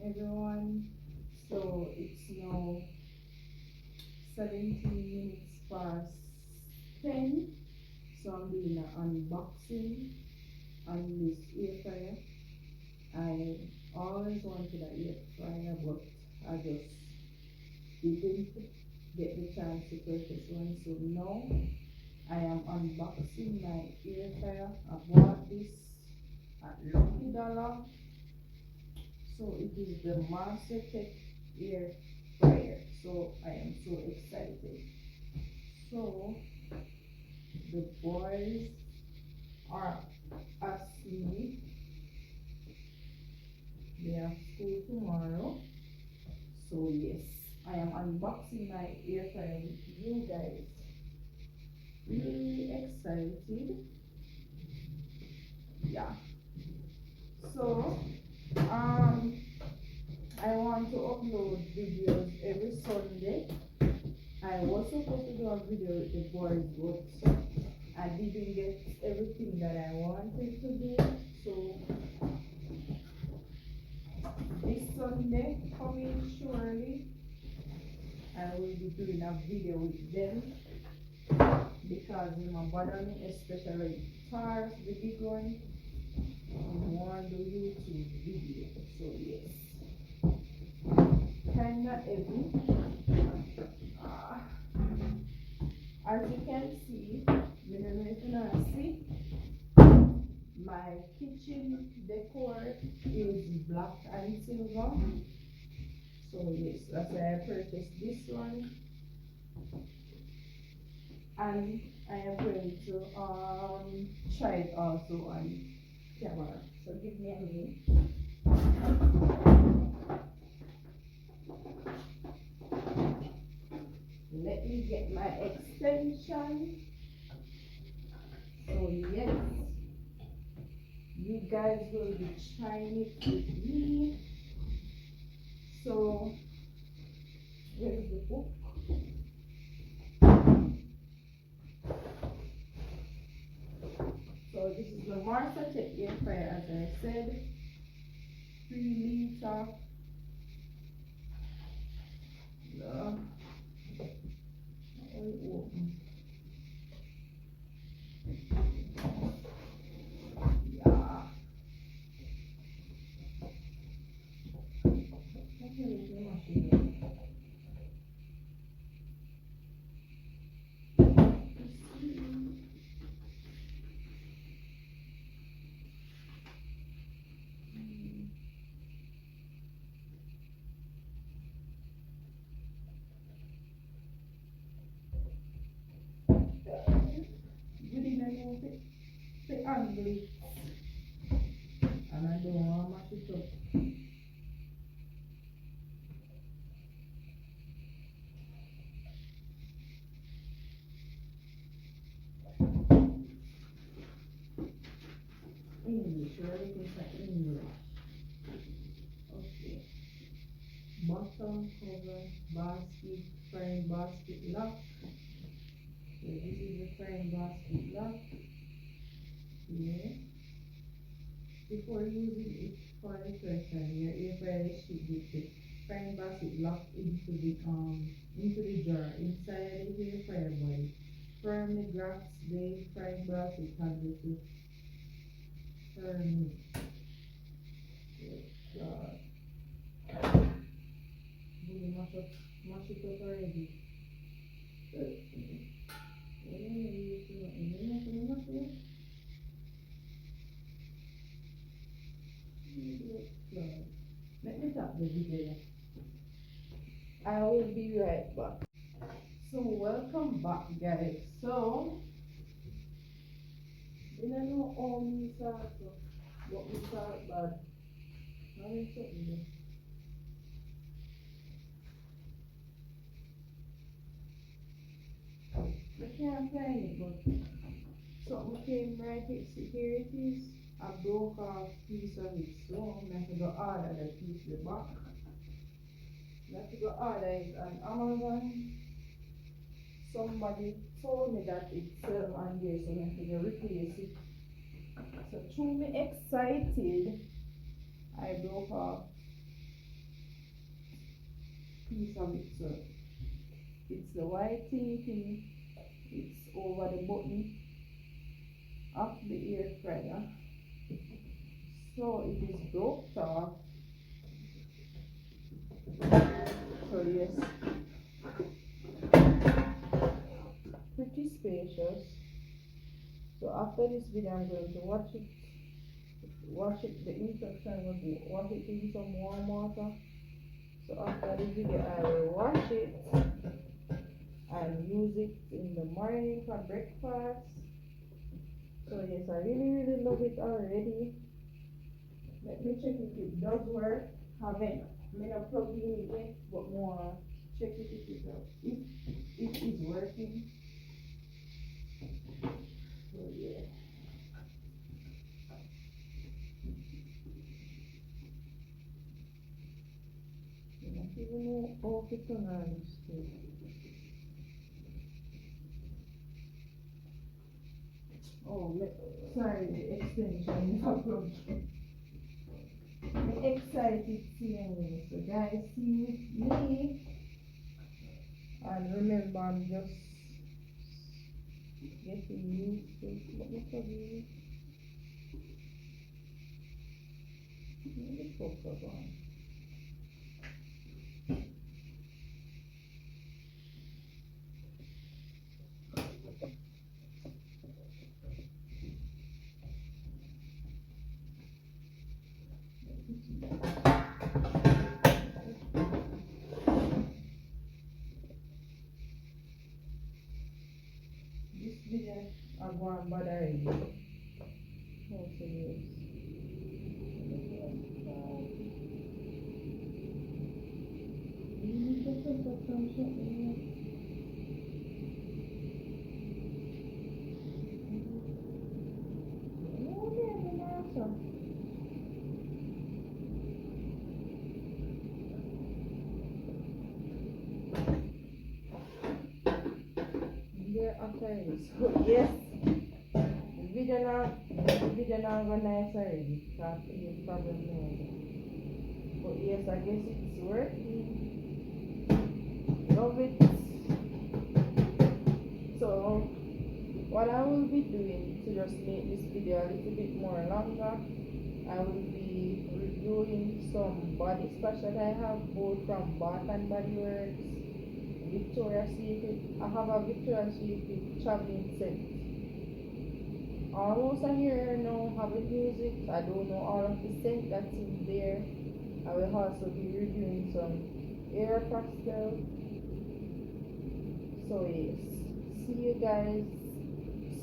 everyone. So it's now 17 minutes past 10. So I'm doing an unboxing on this air fryer. I always wanted an air fryer, but I just didn't get the chance to purchase one. So now I am unboxing my air fryer. I bought this at Lucky Dollar. So it is the MasterTech air fryer. So I am so excited. So the boys are asleep. They have school tomorrow. So yes, I am unboxing my air fryer with you guys. Really excited. Yeah. So I want to upload videos every Sunday. I was supposed to do a video with the boys, but I didn't get everything that I wanted to do. So this Sunday coming surely, I will be doing a video with them because my bother me, especially Tars, the big one. I want to do YouTube video. So yes, kinda heavy. As you can see, you don't know if you know, see, my kitchen decor is black and silver. So yes, that's why I purchased this one. And I am going to try it also on camera. So give me a minute. Let me get my extension. So yes, you guys will be trying it with me. So where's the book? So this is the MasterTech air fryer, as I said, 3 liter. Open. Yeah. You didn't move it. The angle. And I don't want to mash it up. English, everything's like English. Okay. Bottom cover, basket, frying basket lock. So this is the frying basket lock. Yeah. Before using it for the first time, your air fryer should get the frying basket locked into the jar inside the air fryer body. Firmly grasp the frying basket handle to turn it. Mash it up already. Let me stop the video. I will be right back. So welcome back, guys. So you know all these what we talk about. How is it? I can't find it, but something came right here it is. I broke off piece of it, so I have to go order the piece the back. I have to go order it on Amazon. Somebody told me that it's on there, so I have to go replace it. So to me excited, I broke off piece of it. So it's the white thing. It's over the button of the air fryer. So it is broke off. So yes, pretty spacious. So after this video, I'm going to wash it. The instruction was wash it in some warm water. So after this video, I will wash it and use it in the morning for breakfast. So yes, I really love it already. Let me check if it does work. Haven't plugged in it yet, but more check it if it is working. So yeah. I don't even know how to turn on this thing. Oh, sorry, the extension never plugged in. I'm excited seeing you. So guys, see me. And remember, I'm just getting used to it. Let me plug in. Let me focus on. This video, I'm going bad already. Also, yes. So yes, the video now go nice already. Can't see the problem there. But yes, I guess it's working. Love it. So what I will be doing to just make this video a little bit more longer, I will be reviewing some body splash that I have both from Bath and Body Works, Victoria's Secret. I have a Victoria's Secret traveling set. Almost a year now, haven't used it. I don't know all of the scent that's in there. I will also be reviewing some air pastel. So yes, see you guys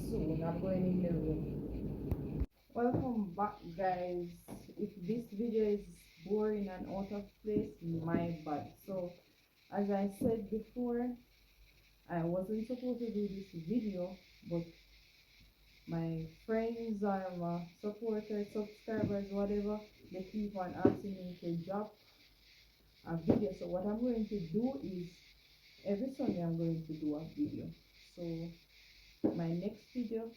soon. I'm going in the room. Welcome back, guys. If this video is boring and out of place, my bad. So as I said before, I wasn't supposed to do this video, but my friends or my supporters, subscribers, whatever, they keep on asking me to drop a video. So what I'm going to do is every Sunday I'm going to do a video. So my next video,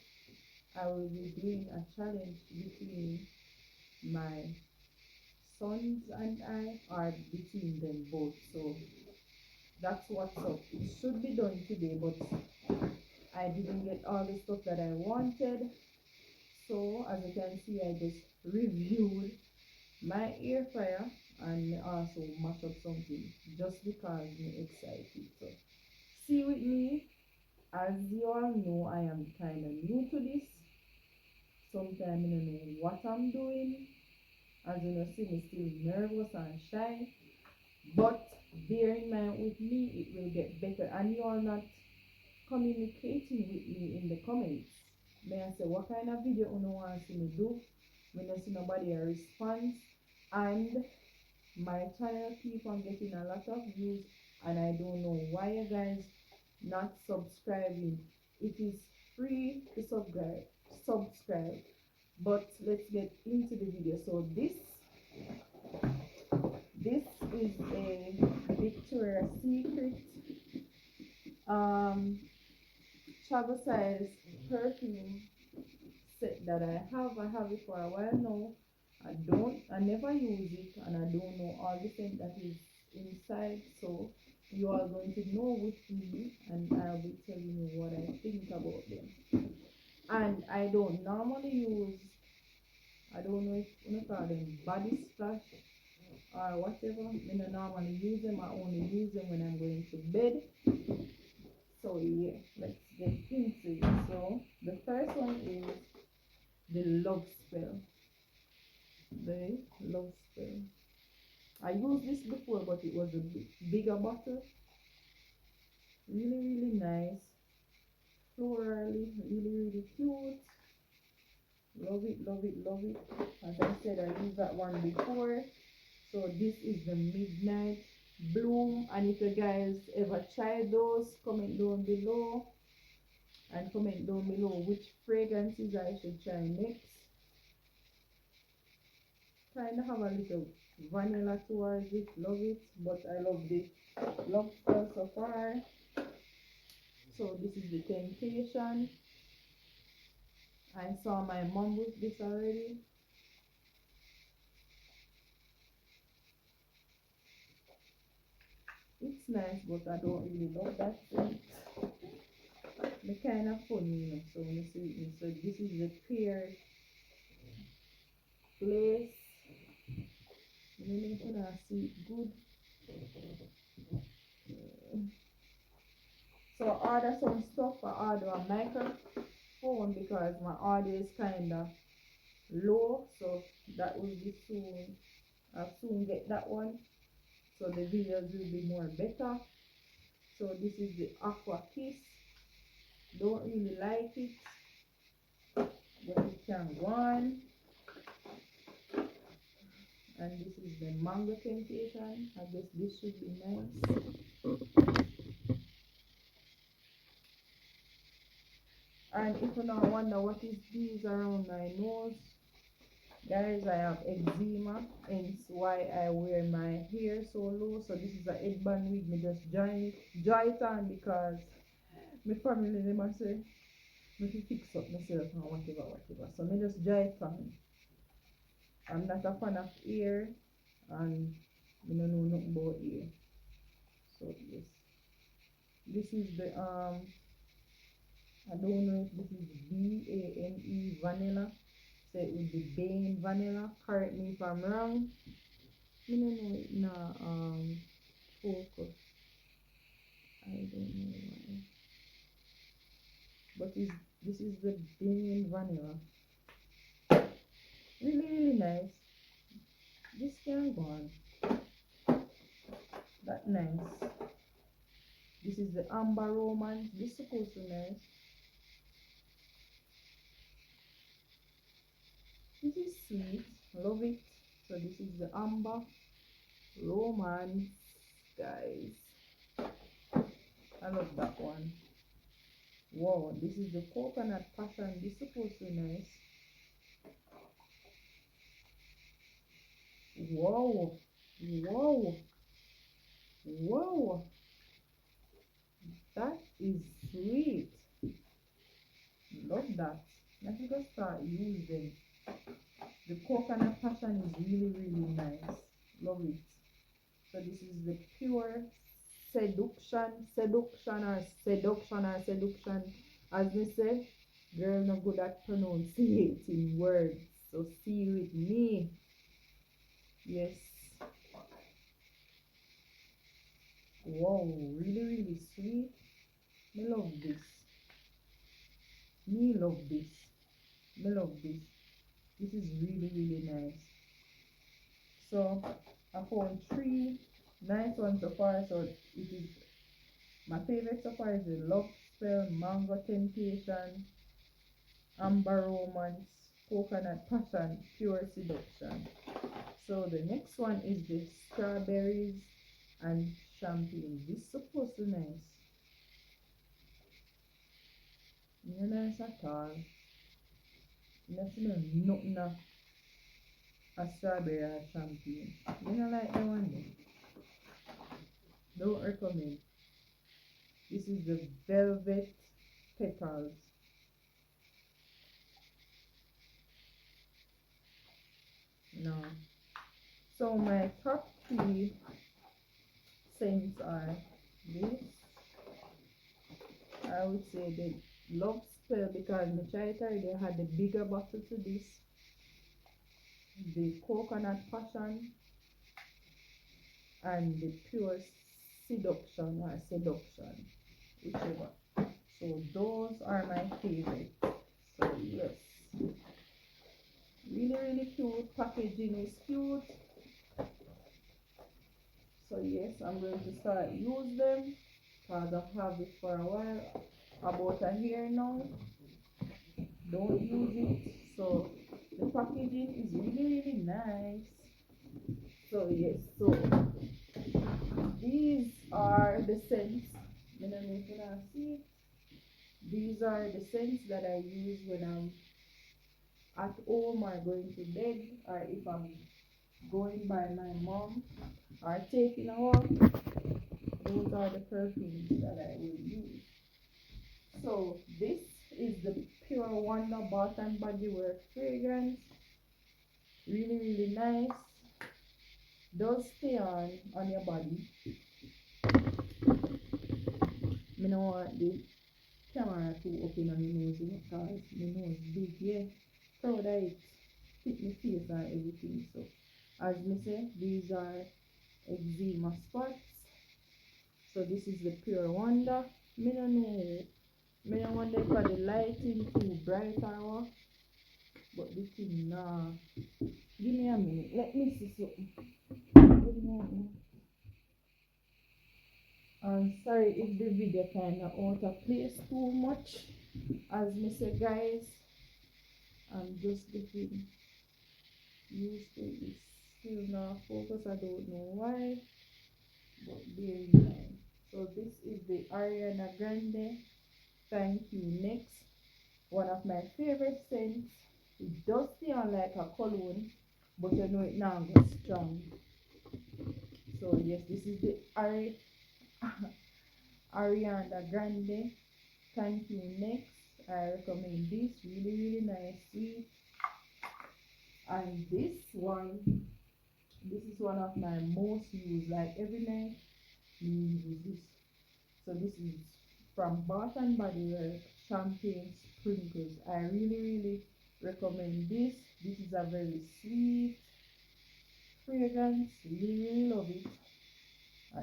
I will be doing a challenge between my sons and I, or between them both. So that's what's up. It should be done today, but I didn't get all the stuff that I wanted. So as you can see, I just reviewed my air fryer and also mash up something just because I'm excited. So see with me. As you all know, I am kind of new to this. Sometimes I don't know what I'm doing. As you know, see me still nervous and shy. But bear in mind with me, it will get better. And you are not communicating with me in the comments. May I say what kind of video you want to see me do? When I see nobody a response, and my channel keep on getting a lot of views, and I don't know why you guys not subscribing. It is free to subscribe. But let's get into the video. So this is a Victoria's Secret travel size perfume set that I have it for a while now. I never use it, and I don't know all the scent that is inside. So you are going to know with me, and I'll be telling you what I think about them. And I don't normally use, I don't know if you call them body splash or whatever. I don't normally use them. I only use them when I'm going to bed. So yeah, let's get into it. So the first one is the love spell. The love spell. I used this before, but it was a bigger bottle. Really, really nice. Florally, really, really cute. Love it, love it, love it. As I said, I used that one before. So this is the Midnight Bloom. And if you guys ever tried those, comment down below. And comment down below which fragrances I should try next. Kind of have a little vanilla towards it. Love it. But I love the love spell so far. So this is the Temptation. I saw my mom with this already. It's nice, but I don't really love that scent. The kind of funny, you know. So when you see it, so this is the Pear Place. You know, you can see it good. So I order some stuff. I order a microphone because my audio is kind of low. So that will be soon. I'll soon get that one. So the videos will be more better. So this is the Aqua Kiss. Don't really like it, but it can go on. And this is the Mango Temptation. I guess this should be nice. And if you now wonder what is these around my nose, guys, I have eczema, hence why I wear my hair so low. So this is a headband wig. Me just join it on because my family never say me to fix up myself and whatever. So me just join it on. I'm not a fan of hair, and I don't know nothing about hair. So yes, this is the I don't know if this is Bane vanilla. So it would be Bane vanilla. Correct me if I'm wrong. I don't know it focus. I don't know why. But this is the Bane vanilla. Really, really nice. This can go on. That nice. This is the Amber Romance. This is supposed to be nice. This is sweet. Love it. So this is the Amber Romance, guys. I love that one. Wow, this is the Coconut Passion. This is supposed to be nice. Wow. Wow. Wow. That is sweet. Love that. Let me just start using. The Coconut Passion is really, really nice. Love it. So this is the Pure Seduction, as they say. Girl not good at pronouncing words, so see with me. Yes. Wow, really, really sweet. Me love this. Me love this. Me love this. This is really, really nice. So I found 3 nice ones so far. So it is my favorite so far is the Love Spell, Mango Temptation, Amber Romance, Coconut Passion, Pure Seduction. So the next one is the Strawberries and Champagne. This is supposed to be nice. Not nice at all. Not smell nothing of a strawberry or champagne. You don't like that one? Don't recommend. This is the Velvet Petals. No. So my top 3 scents are this. I would say the love spell because my try it already. I had the bigger bottle to this. The coconut passion and the pure seduction or seduction, whichever. So those are my favorite. So yes, really cute. Packaging is cute. So yes, I'm going to start use them because I've had it for a while, about a year now. Don't use it. So the packaging is really nice. So yes, so these are the scents. I don't know if you can see it. These are the scents that I use when I'm at home or going to bed, or if I'm going by my mom or taking a walk. Those are the perfumes that I will use. So this is the Pure Wonder Bath and Body Works fragrance. Really nice. Does stay on your body. I don't want the camera too open on my nose, because my nose big, yeah. Proud of it. Fit my face and everything. So as me say, these are eczema spots. So this is the Pure Wonder. Me don't know. Me don't wonder if the lighting too bright or what. But the thing nah. Give me a minute. Let me see something. Give me a minute. I'm sorry if the video kinda out of place too much. As me say guys, I'm just getting used to this. Still not focus, I don't know why. But bear in mind. So this is the Ariana Grande Thank You Next. One of my favorite scents. It does feel like a cologne, but you know it now gets strong. So yes, this is the Ariana Grande Thank You Next. I recommend this. Really nice, sweet. And this is one of my most used. Like every night, you use this. So this is from Bath and Body Works Champagne Sprinkles. I really recommend this. This is a very sweet fragrance. Really love it.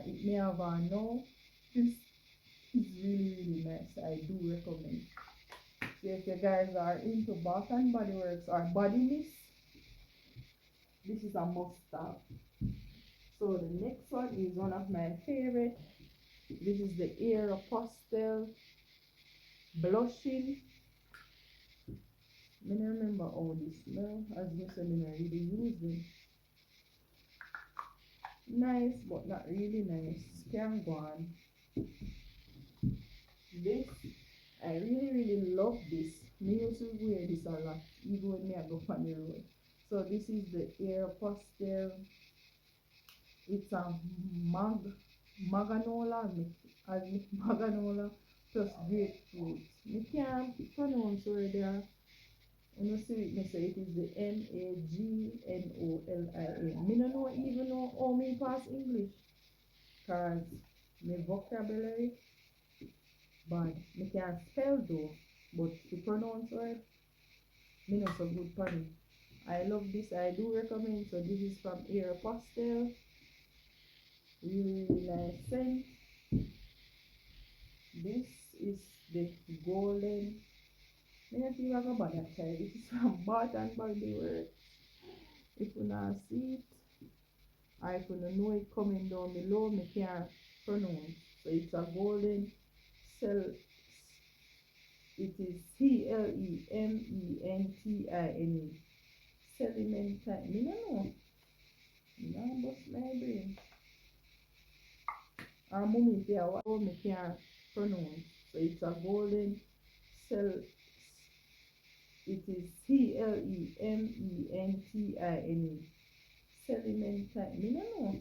It may have a no. This is really nice. I do recommend. So if you guys are into Bath and Body Works or body mist, this is a must have. So the next one is one of my favorite. This is the Aeropostale Blushing. I don't remember all this smell. As you said, I really use them. Nice, but not really nice. Can go on. This, I really love this. Me used to wear this a lot, even when I go on the road. So this is the Aeropostale. It's a maganola, maganola plus grapefruit. I can't pronounce where they are. And you see it, me say it is the Magnolia. Me don't know even know how me pass English. Cause my vocabulary bad. Me can spell though, but to pronounce word, me not so good for me. I love this, I do recommend. So this is from Aeropostale. Really nice scent. This is the golden. I don't think I go back that child. This is from Bath and Body Works. If you not see it, or if you don't know it coming down below, me can't pronounce. So it's a golden cell. It is Clementine. Clementine. Me don't know. Now bust my brain. Our mommy say what me can't pronounce. So it's a golden cell. It is Clementine. Clementine. Me don't know.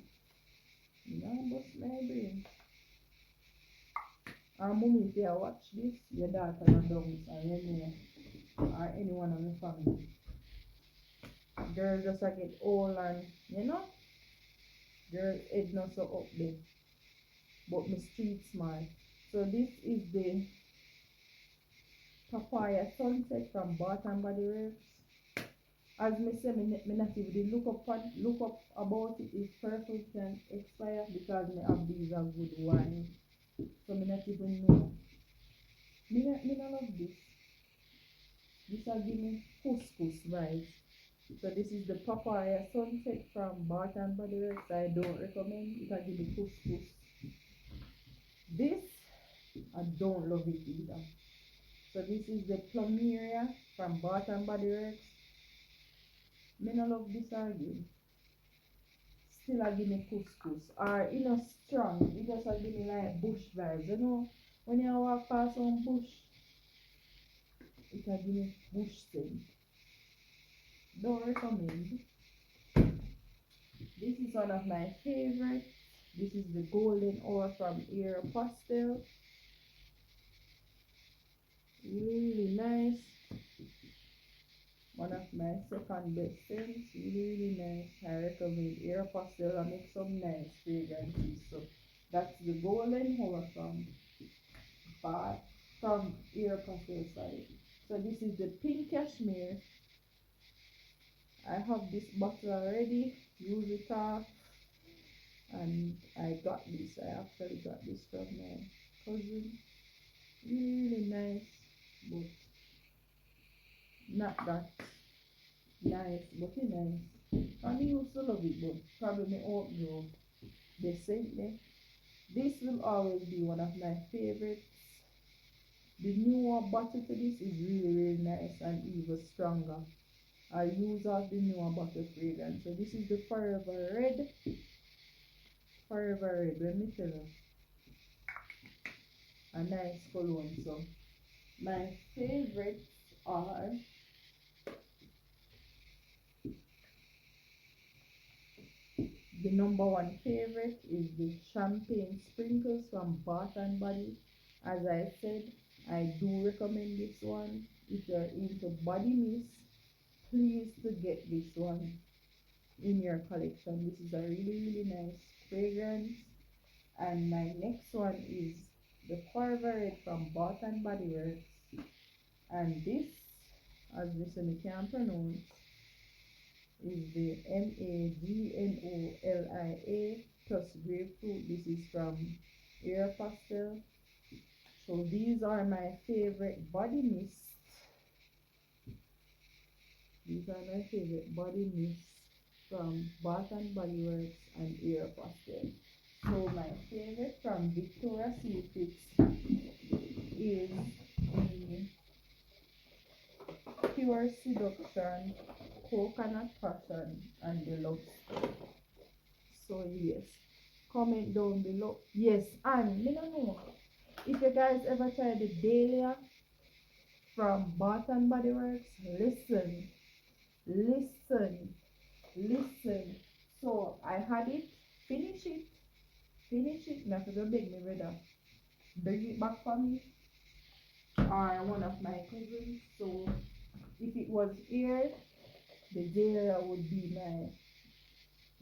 Now bust my brain. Our mommy say watch this, your daughter not down, or you know, or anyone of my family. Girl just get old and, you know, girl head not so up there. but me street smart. So this is the papaya sunset from Bath and Body Works. As me say, me not even look up about it if purple can expire because me have these a good wine. So me not even know. Me not love this. This will give me couscous vibes. So this is the papaya sunset from Bath and Body Works. I don't recommend. It will give me couscous. This I don't love it either. So this is the plumeria from Bath and Body Works. Me not love this again. Still I give me couscous. Or you know strong. It just a give me like bush vibes. You know when you walk past some bush, it will give me bush scent. Don't recommend. This is one of my favorites. This is the golden ore from Aeropostale. Really nice. One of my second best scents. Really nice. I recommend Aeropostale. I make some nice fragrances. So that's the golden ore from Aeropostale side. So this is the pink cashmere. I have this bottle already. Use it off. And I got this. I actually got this from my cousin. Really nice, but not that nice, but it's nice. And I used to love it, but probably me outgrow the scent there. This will always be one of my favorites. The newer bottle to this is really nice and even stronger. I use all the newer bottle fragrance. So this is the Forever Red. Forever Red, let me tell you. A nice cologne. So my favorites are the number one favorite is the Champagne Sprinkles from Bath and Body. As I said, I do recommend this one. If you're into body mist, please to get this one in your collection. This is a really nice fragrance. And my next one is the Forever Red from Bath and Body Works. And this, as you can pronounce, is the Magnolia plus grapefruit. This is from Aeropostale. So these are my favorite body mists. These are my favorite body mists from Bath and Body Works and Aeropostale. So my favorite from Victoria's Secret is the Pure Seduction, Coconut Passion, and Deluxe. So yes, comment down below. Yes, and me don't know if you guys ever tried the Dahlia from Bath and Body Works. Listen. So I had it, finish it. Now to go beg me brother, bring it back for me, or one of my cousins. So if it was here, the Dahlia would be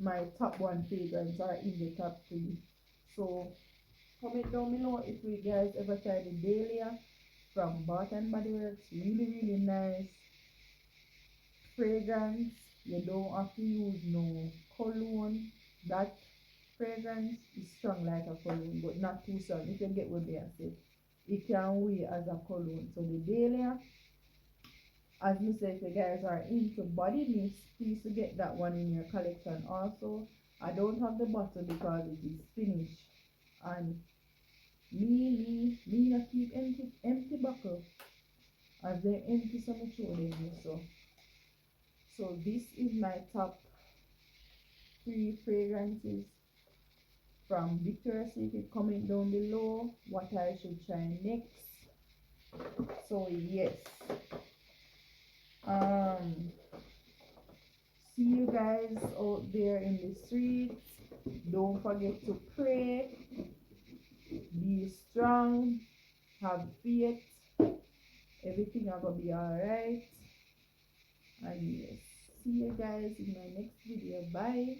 my top one fragrance or in the top 3. So comment down below if you guys ever tried the Dahlia from Bath and Body Works. Really nice fragrance. You don't have to use no cologne. That fragrance is strong like a cologne, but not too strong. If you get what they say, it can weigh as a cologne. So the Dahlia, as me say, if you guys are into body mist, please to get that one in your collection. Also, I don't have the bottle because it is finished, and me not keep empty bottle. As they empty, so much show them you. So this is my top 3 fragrances from Victoria's Secret. Comment down below what I should try next. So yes, see you guys out there in the streets. Don't forget to pray, be strong, have faith. Everything are gonna be alright. And yes, see you guys in my next video. Bye.